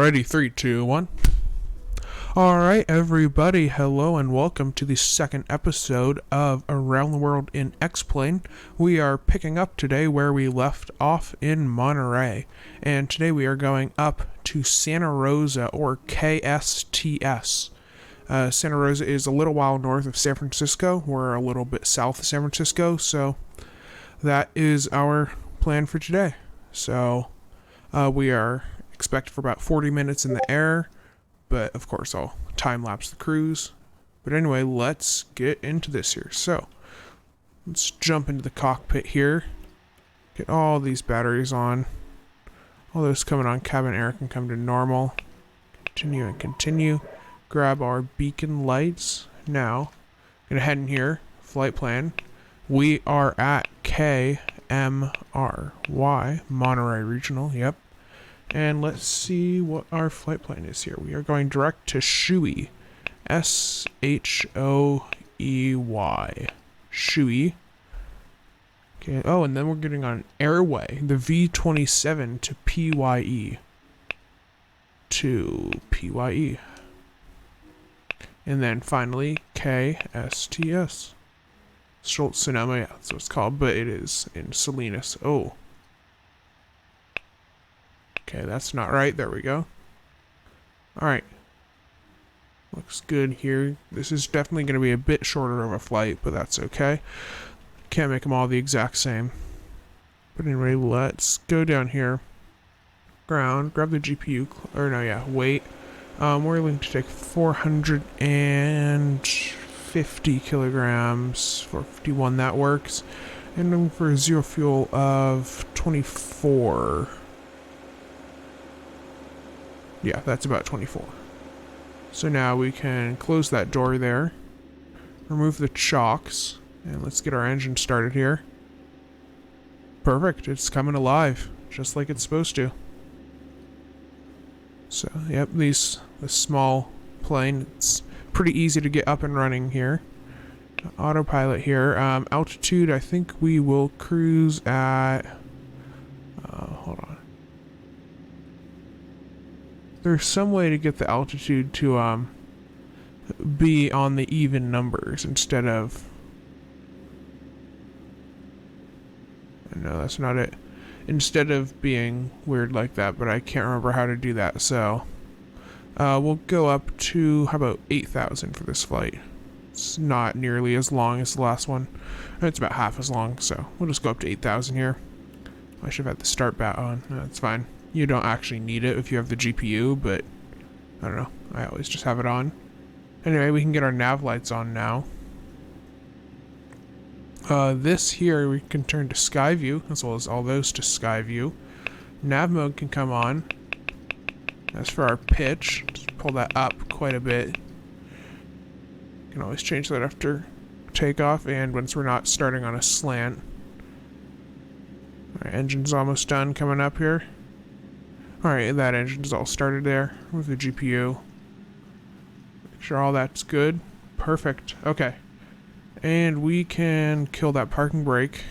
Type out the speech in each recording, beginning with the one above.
Alrighty, 3, 2, 1. Alright, everybody, hello and welcome to the second episode of Around the World in X-Plane. We are picking up today where we left off in Monterey, and today we are going up to Santa Rosa, or KSTS. Santa Rosa is a little while north of San Francisco. We're a little bit south of San Francisco, so that is our plan for today. So, we are expected for about 40 minutes in the air, but of course I'll time-lapse the cruise. But anyway, let's get into this here. So, let's jump into the cockpit here. Get all these batteries on. All those coming on cabin air can come to normal. Continue and continue. Grab our beacon lights. Now, gonna head in here. Flight plan. We are at KMRY, Monterey Regional, yep. And let's see what our flight plan is here. We are going direct to Shoey. S-H-O-E-Y. Shoey. Okay. Oh, and then we're getting on an airway. The V-27 to PYE. To PYE. And then finally, KSTS. Sonoma, yeah, that's what it's called, but it is in Salinas. Oh. Okay, that's not right. There we go. Alright. Looks good here. This is definitely going to be a bit shorter of a flight, but that's okay. Can't make them all the exact same. But anyway, let's go down here. Ground. Grab the GPU. Or no, yeah, wait. We're going to take 450 kilograms. 451, that works. And then for zero fuel of 24. Yeah, that's about 24. So now we can close that door there, remove the chocks, and let's get our engine started here. Perfect, it's coming alive, just like it's supposed to. So, yep, this small plane, it's pretty easy to get up and running here. Autopilot here. Altitude, I think we will cruise at... hold on. There's some way to get the altitude to be on the even numbers instead of... No, that's not it. Instead of being weird like that, but I can't remember how to do that, so... we'll go up to, how about 8,000 for this flight. It's not nearly as long as the last one. It's about half as long, so we'll just go up to 8,000 here. I should have had the start bat on. No, that's fine. You don't actually need it if you have the GPU, but I don't know. I always just have it on. Anyway, we can get our nav lights on now. This here we can turn to sky view, as well as all those to sky view. Nav mode can come on. As for our pitch, just pull that up quite a bit. You can always change that after takeoff and once we're not starting on a slant. Our engine's almost done coming up here. Alright, that engine's all started there with the GPU. Make sure all that's good. Perfect. Okay. And we can kill that parking brake.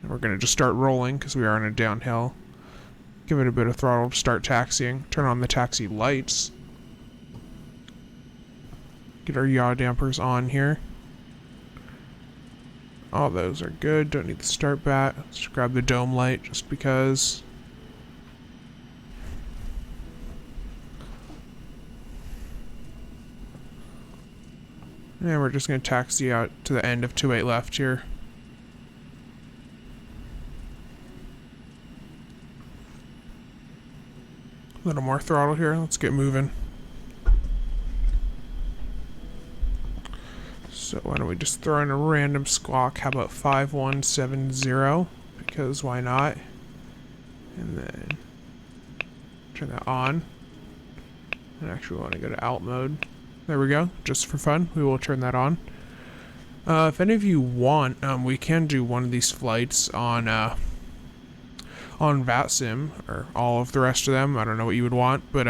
And we're going to just start rolling because we are on a downhill. Give it a bit of throttle to start taxiing. Turn on the taxi lights. Get our yaw dampers on here. All those are good. Don't need the start bat. Let's grab the dome light just because... And we're just going to taxi out to the end of 28 left here. A little more throttle here. Let's get moving. So why don't we just throw in a random squawk? How about 5170? Because why not? And then turn that on. And actually we want to go to alt mode. There we go, just for fun, we will turn that on. If any of you want, we can do one of these flights on VATSIM, or all of the rest of them. I don't know what you would want, but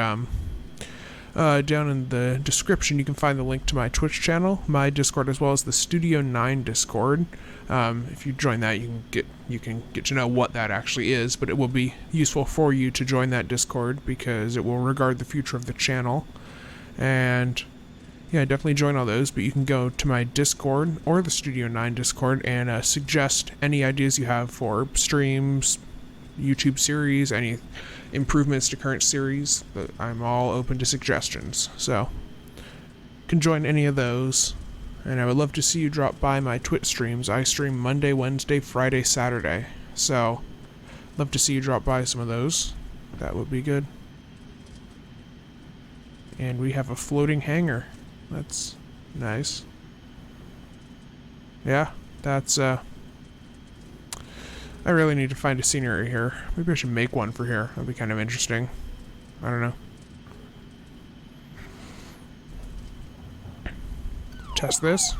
Down in the description, you can find the link to my Twitch channel, my Discord, as well as the Studio 9 Discord. If you join that, you can get to know what that actually is, but it will be useful for you to join that Discord because it will regard the future of the channel. And yeah, definitely join all those, but you can go to my Discord or the Studio 9 Discord and suggest any ideas you have for streams, YouTube series, any improvements to current series. But I'm all open to suggestions, so you can join any of those. And I would love to see you drop by my Twitch streams. I stream Monday, Wednesday, Friday, Saturday, so love to see you drop by some of those. That would be good. And we have a floating hangar. That's nice. Yeah, that's I really need to find a scenery here. Maybe I should make one for here. That'd be kind of interesting. I don't know. Test this.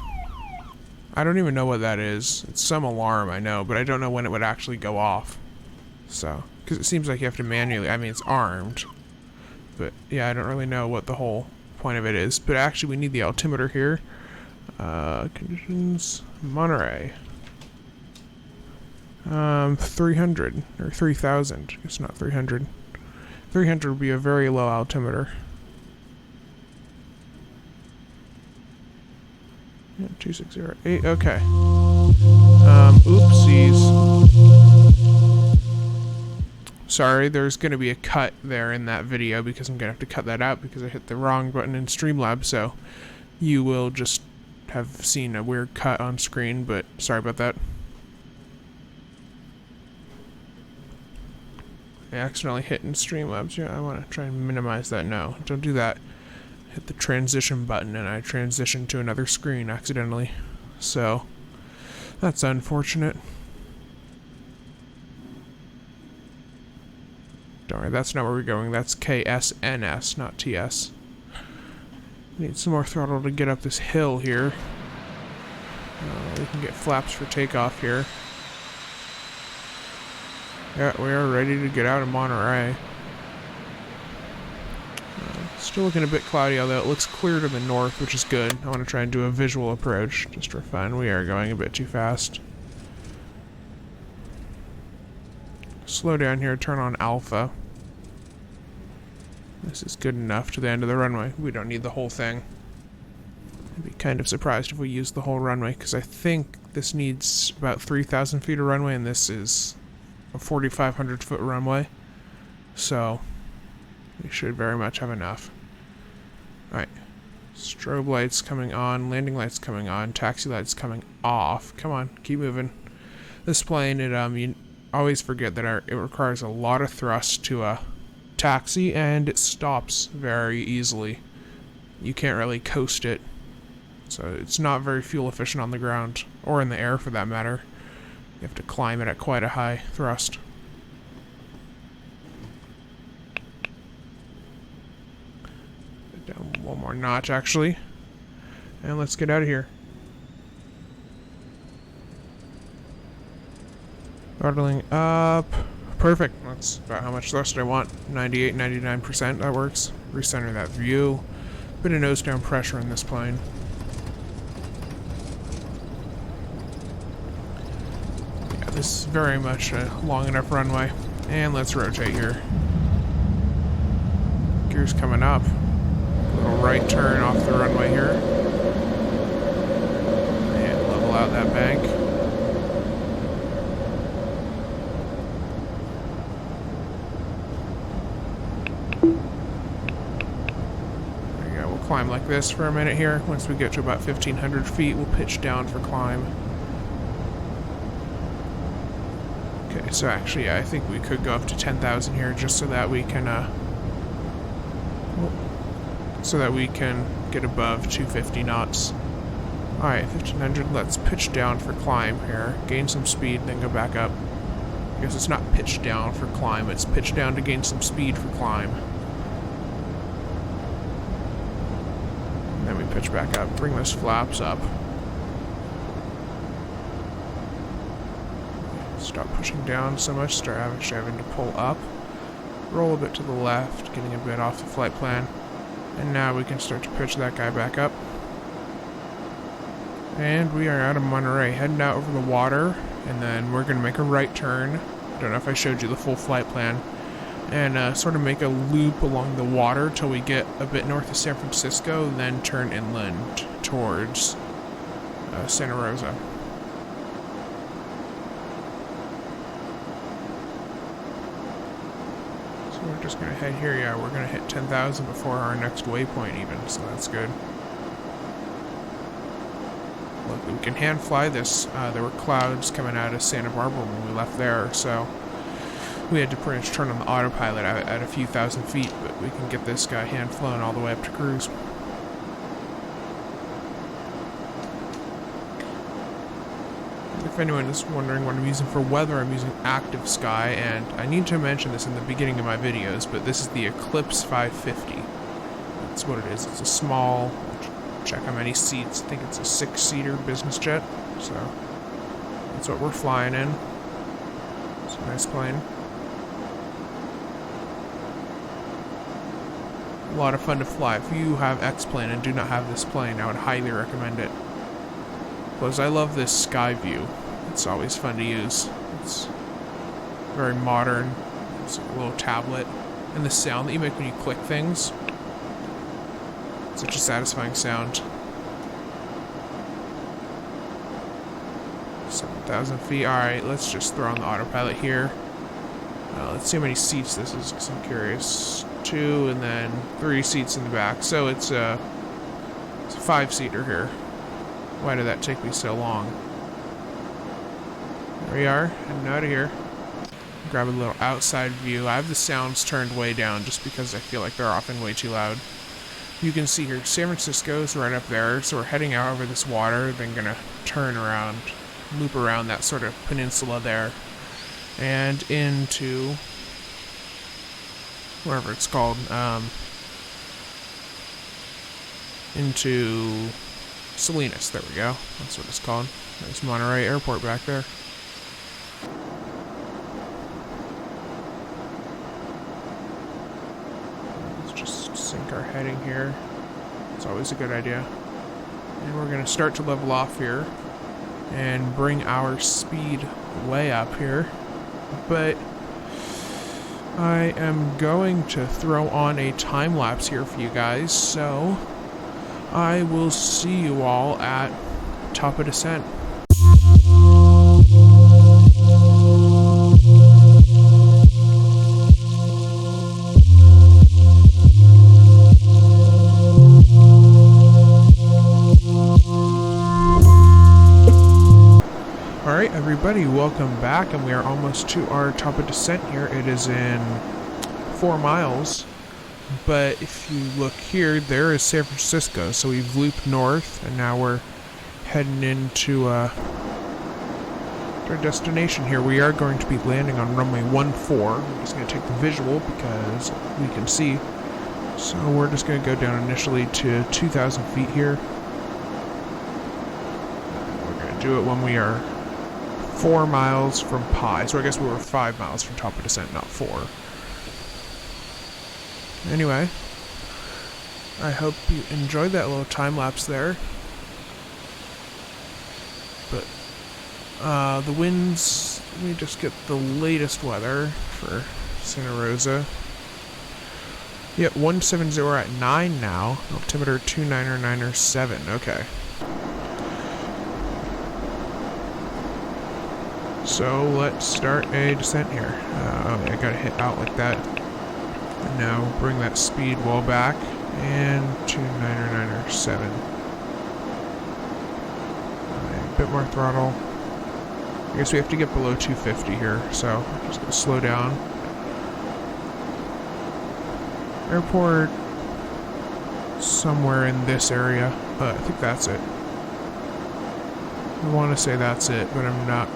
I don't even know what that is. It's some alarm, I know, but I don't know when it would actually go off. So, because it seems like you have to manually, I mean, it's armed. But yeah, I don't really know what the whole point of it is. But actually, we need the altimeter here. Conditions, Monterey. 300 or 3,000. It's not 300. 300 would be a very low altimeter. Yeah, 2608. Okay. Oopsies. Sorry, there's going to be a cut there in that video because I'm going to have to cut that out because I hit the wrong button in Streamlabs, so you will just have seen a weird cut on screen, but sorry about that. I accidentally hit in Streamlabs. Yeah, I want to try and minimize that. No, don't do that. Hit the transition button and I transitioned to another screen accidentally. So, that's unfortunate. Don't worry, that's not where we're going. That's KSNS, not TS. Need some more throttle to get up this hill here. We can get flaps for takeoff here. Yeah, we are ready to get out of Monterey. Still looking a bit cloudy, although it looks clear to the north, which is good. I want to try and do a visual approach, just for fun. We are going a bit too fast. Slow down here, turn on alpha. This is good enough to the end of the runway. We don't need the whole thing. I'd be kind of surprised if we used the whole runway, because I think this needs about 3,000 feet of runway, and this is a 4,500 foot runway. So, we should very much have enough. Alright. Strobe lights coming on, landing lights coming on, taxi lights coming off. Come on, keep moving. This plane, you always forget that it requires a lot of thrust to taxi, and it stops very easily. You can't really coast it. So it's not very fuel efficient on the ground, or in the air for that matter. You have to climb it at quite a high thrust. Down one more notch, actually. And let's get out of here. Throttling up. Perfect. That's about how much thrust I want. 98, 99%. That works. Recenter that view. Bit of nose down pressure in this plane. Yeah, this is very much a long enough runway. And let's rotate here. Gears coming up. Little right turn off the runway here. And level out that bank. Climb like this for a minute here. Once we get to about 1,500 feet, we'll pitch down for climb. Okay, so actually, yeah, I think we could go up to 10,000 here just so that we can, get above 250 knots. Alright, 1,500, let's pitch down for climb here. Gain some speed, then go back up. I guess it's not pitch down for climb, it's pitch down to gain some speed for climb. Then we pitch back up, bring those flaps up. Stop pushing down so much, start actually having to pull up. Roll a bit to the left, getting a bit off the flight plan. And now we can start to pitch that guy back up. And we are out of Monterey, heading out over the water, and then we're going to make a right turn. I don't know if I showed you the full flight plan. And sort of make a loop along the water till we get a bit north of San Francisco, then turn inland towards Santa Rosa. So we're just going to head here. Yeah, we're going to hit 10,000 before our next waypoint even, so that's good. Look, we can hand fly this. There were clouds coming out of Santa Barbara when we left there, so we had to pretty much turn on the autopilot at a few thousand feet, but we can get this guy hand flown all the way up to cruise. If anyone is wondering what I'm using for weather, I'm using Active Sky, and I need to mention this in the beginning of my videos, but this is the Eclipse 550. That's what it is. It's a small, check how many seats, I think it's a 6-seater business jet, so that's what we're flying in. It's a nice plane. A lot of fun to fly. If you have X-Plane and do not have this plane, I would highly recommend it. Plus, I love this sky view. It's always fun to use. It's very modern. It's like a little tablet. And the sound that you make when you click things. Such a satisfying sound. 7,000 feet. Alright, let's just throw on the autopilot here. Let's see how many seats this is, because I'm curious. 2 and then 3 seats in the back. So it's a 5-seater here. Why did that take me so long? There we are, heading out of here. Grab a little outside view. I have the sounds turned way down just because I feel like they're often way too loud. You can see here, San Francisco is right up there, so we're heading out over this water, then gonna turn around, loop around that sort of peninsula there, and into wherever it's called, into Salinas. There we go. That's what it's called. There's Monterey Airport back there. Let's just sync our heading here. It's always a good idea. And we're going to start to level off here and bring our speed way up here. But I am going to throw on a time lapse here for you guys, so I will see you all at top of descent. Alright everybody, welcome back, and we are almost to our top of descent here. It is in 4 miles. But if you look here, there is San Francisco. So we've looped north, and now we're heading into our destination here. We are going to be landing on runway 14. We're just going to take the visual because we can see. So we're just going to go down initially to 2,000 feet here. We're going to do it when we are 4 miles from Pi. So I guess we were 5 miles from top of descent, not 4. Anyway, I hope you enjoyed that little time lapse there. But the winds, let me just get the latest weather for Santa Rosa. Yep, 170 at 9 now. Altimeter 299.7. Okay. So let's start a descent here. I gotta hit out like that. And now bring that speed well back, and 299.7. A bit more throttle. I guess we have to get below 250 here, so I'm just gonna slow down. Airport somewhere in this area. I think that's it. I want to say that's it, but I'm not.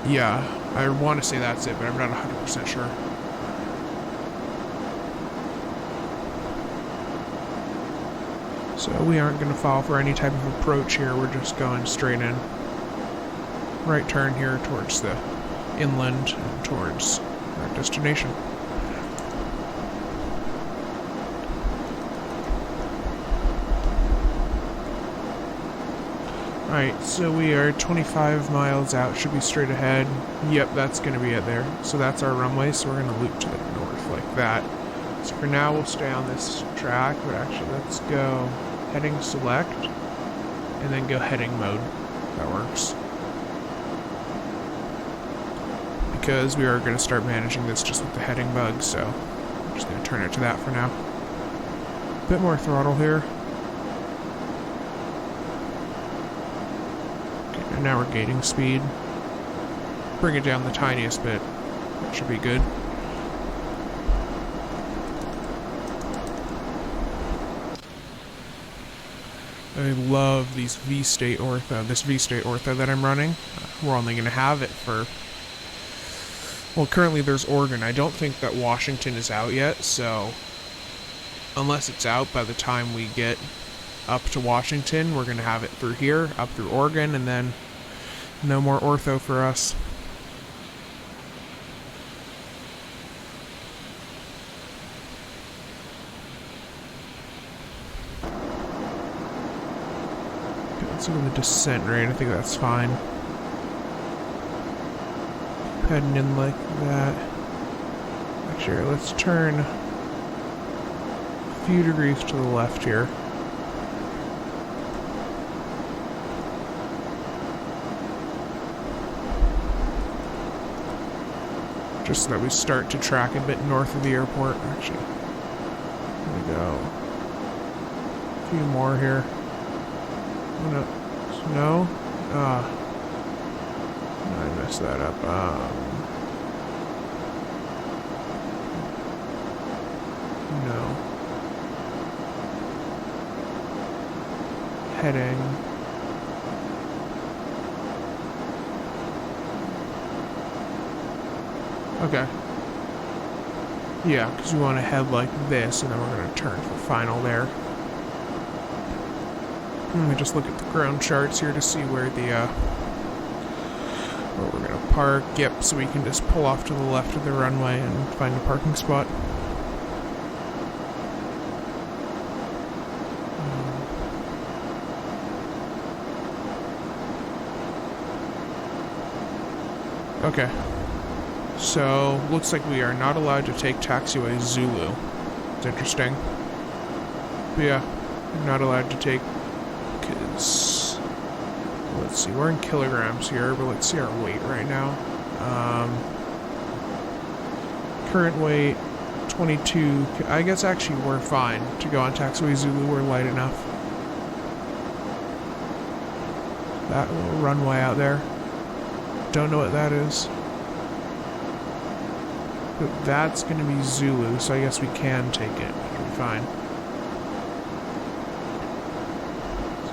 Yeah, I want to say that's it, but I'm not 100% sure. So we aren't going to fall for any type of approach here. We're just going straight in. Right turn here towards the inland and towards our destination. Alright, so we are 25 miles out, should be straight ahead. Yep, that's going to be it there. So that's our runway, so we're going to loop to the north like that. So for now we'll stay on this track, but actually let's go heading select, and then go heading mode. That works. Because we are going to start managing this just with the heading bug, so I'm just going to turn it to that for now. Bit more throttle here. Okay, and now we're gating speed. Bring it down the tiniest bit. That should be good. I love these V-state ortho. This V-state ortho that I'm running. We're only going to have it for... Well, currently there's Oregon. I don't think that Washington is out yet, so... Unless it's out by the time we get up to Washington, we're going to have it through here, up through Oregon, and then no more ortho for us. Let's look at the descent rate. I think that's fine. Heading in like that. Actually, let's turn a few degrees to the left here. Just so that we start to track a bit north of the airport. Actually, there we go. A few more here. No. No? I messed that up. No. Heading. Okay. Yeah, because we want to head like this, and then we're going to turn for final there. Let me just look at the ground charts here to see where the, where we're gonna park. Yep, so we can just pull off to the left of the runway and find a parking spot. Okay. So, looks like we are not allowed to take taxiway Zulu. It's interesting. But yeah, we're not allowed to take... Because, let's see, we're in kilograms here, but let's see our weight right now. Current weight, 22, I guess actually we're fine to go on taxiway Zulu, we're light enough. That little runway out there, don't know what that is. But that's going to be Zulu, so I guess we can take it, it'll be fine.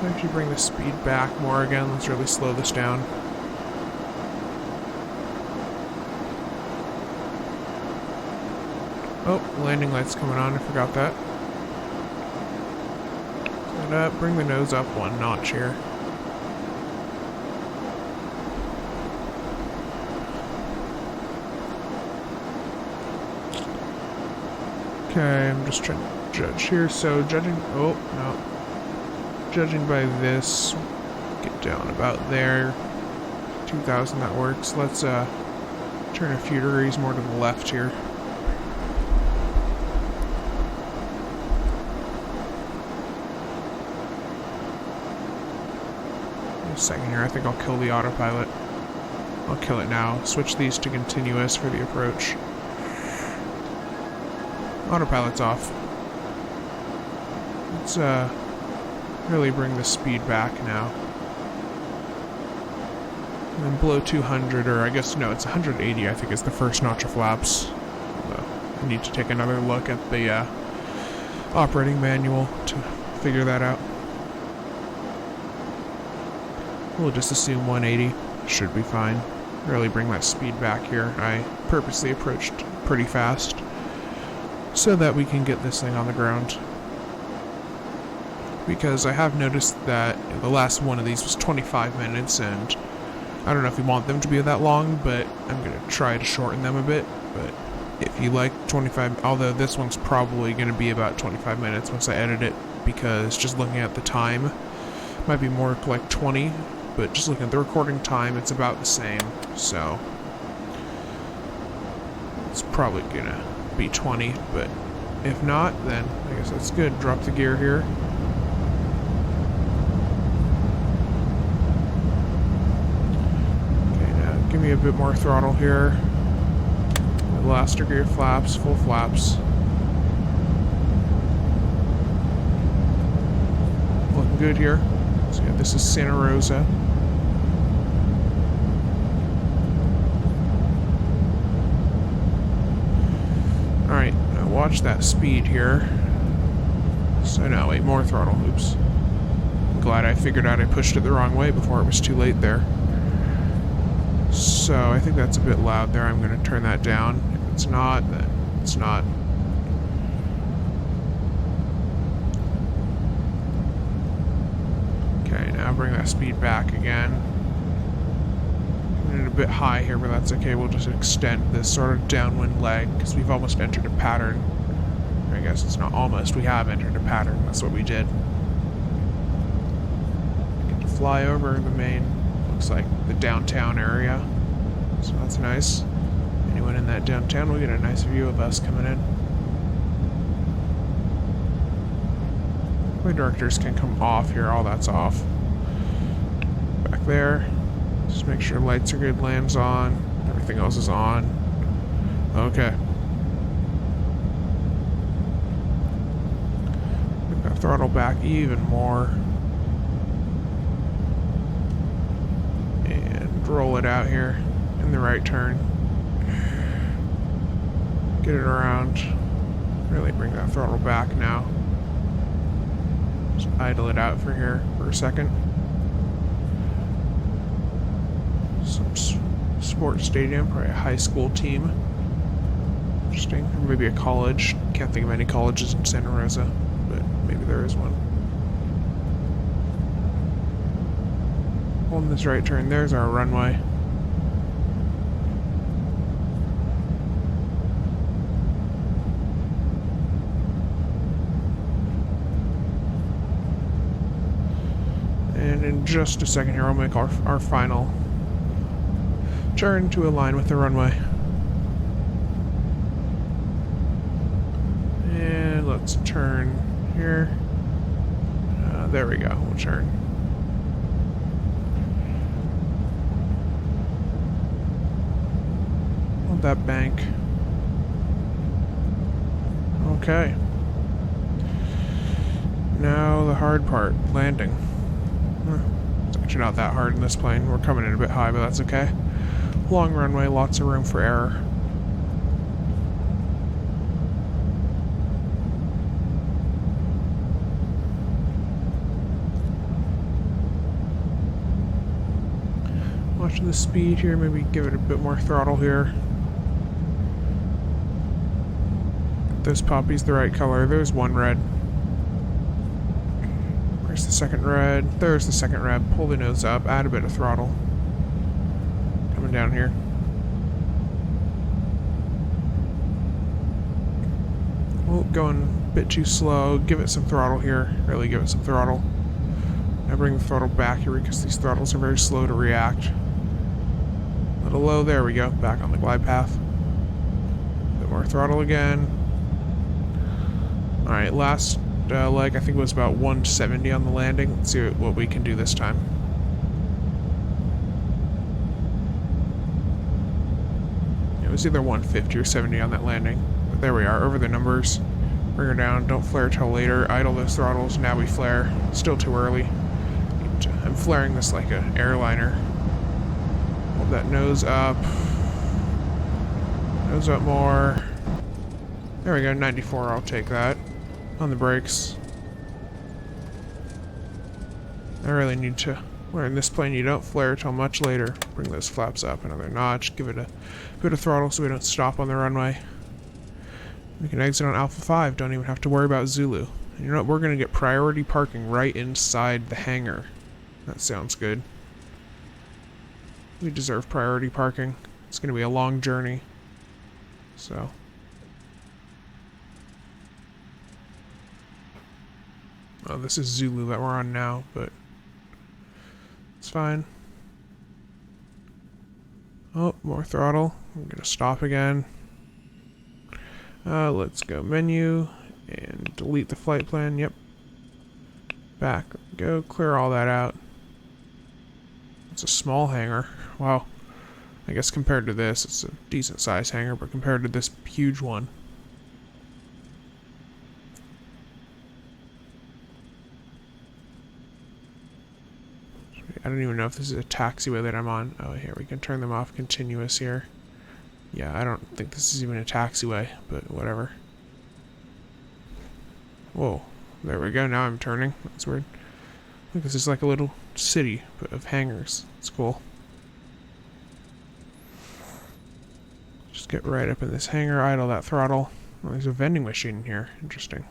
Actually bring the speed back more again. Let's really slow this down. Oh, landing light's coming on. I forgot that. Set up. Bring the nose up one notch here. Okay, I'm just trying to judge here. So judging... Oh, no. Judging by this, get down about there. 2,000, that works. Let's turn a few degrees more to the left here. In a second here, I think I'll kill the autopilot. I'll kill it now. Switch these to continuous for the approach. Autopilot's off. Let's really bring the speed back now. And then below 200, or I guess, no, it's 180, I think is the first notch of flaps. I need to take another look at the operating manual to figure that out. We'll just assume 180 should be fine. Really bring that speed back here. I purposely approached pretty fast so that we can get this thing on the ground. Because I have noticed that the last one of these was 25 minutes, and I don't know if we want them to be that long, but I'm going to try to shorten them a bit. But if you like 25, although this one's probably going to be about 25 minutes once I edit it, because just looking at the time, Might be more like 20, but just looking at the recording time, it's about the same. So it's probably gonna be 20, but if not, then I guess that's good. Drop the gear here. Okay, now give me a bit more throttle here. Blaster gear flaps, full flaps. Looking good here. So yeah, this is Santa Rosa. Alright, now watch that speed here. So now, wait, more throttle. Oops. I'm glad I figured out I pushed it the wrong way before it was too late there. So I think that's a bit loud there. I'm going to turn that down. If it's not, then it's not. Okay, now bring that speed back again. I'm a bit high here, but that's okay. We'll just extend this sort of downwind leg because we've almost entered a pattern. I guess it's not almost. We have entered a pattern. That's what we did. Get to fly over the main, looks like the downtown area. So that's nice. Anyone in that downtown will get a nice view of us coming in. My directors can come off here. All that's off. Back there. Just make sure lights are good, lands on. Everything else is on. Okay. Bring that throttle back even more. And roll it out here in the right turn. Get it around. Really bring that throttle back now. Just idle it out for here for a second. Some sports stadium, probably a high school team. Interesting. Or maybe a college. Can't think of any colleges in Santa Rosa, but maybe there is one. Holding this right turn, there's our runway. And in just a second here, we'll make our final turn to align with the runway. And let's turn here. There we go, we'll turn. Hold that bank. Okay. Now the hard part, landing. It's actually not that hard in this plane. We're coming in a bit high, but that's okay. Long runway, lots of room for error. Watching the speed here, maybe give it a bit more throttle here. This poppy's the right color. There's one red. Where's the second red? There's the second red. Pull the nose up, add a bit of throttle. Coming down here. Oh, going a bit too slow. Give it some throttle here. Really give it some throttle. Now bring the throttle back here because these throttles are very slow to react. A little low. There we go. Back on the glide path. A bit more throttle again. Alright, last leg I think was about 170 on the landing. Let's see what we can do this time. It was either 150 or 70 on that landing. But there we are, over the numbers. Bring her down, don't flare till later. Idle those throttles, now we flare. Still too early. I'm flaring this like an airliner. Hold that nose up. Nose up more. There we go, 94, I'll take that. On the brakes. I really need to learn this plane. You don't flare till much later. Bring those flaps up another notch. Give it a bit of throttle so we don't stop on the runway. We can exit on Alpha 5. Don't even have to worry about Zulu. And you know what? We're going to get priority parking right inside the hangar. That sounds good. We deserve priority parking. It's going to be a long journey. So... oh, this is Zulu that we're on now, but It's fine. Oh, more throttle. I'm gonna stop again. Let's go menu and delete the flight plan. Yep. Back. Go clear all that out. It's a small hangar. Wow. I guess compared to this, it's a decent sized hangar, but compared to this huge one. I don't even know if this is a taxiway that I'm on. Oh, here, we can turn them off continuous here. Yeah, I don't think this is even a taxiway, but whatever. Whoa, there we go, now I'm turning. That's weird. Look, this is like a little city of hangars. It's cool. Just get right up in this hangar, idle that throttle. Oh, there's a vending machine in here. Interesting.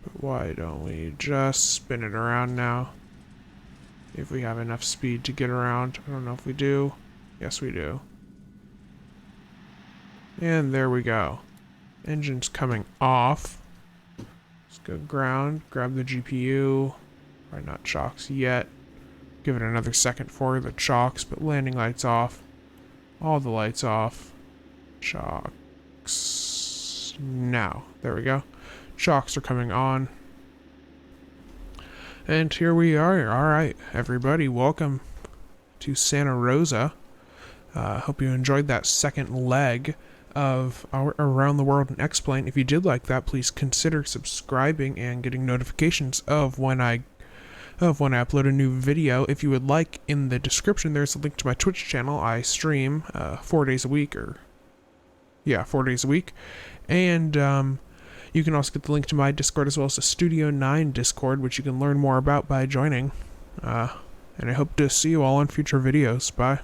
But why don't we just spin it around now? If we have enough speed to get around. I don't know if we do. Yes, we do. And there we go. Engine's coming off. Let's go ground, grab the GPU. Probably not chocks yet. Give it another second for the chocks, but landing lights off. All the lights off. Chocks. Now. There we go. Chocks are coming on. And here we are. Alright, everybody, welcome to Santa Rosa. Hope you enjoyed that second leg of our Around the World in X-Plane. If you did like that, please consider subscribing and getting notifications of when I upload a new video. If you would like, in the description there's a link to my Twitch channel. I stream 4 days a week, 4 days a week. And you can also get the link to my Discord as well as the Studio 9 Discord, which you can learn more about by joining. And I hope to see you all in future videos. Bye.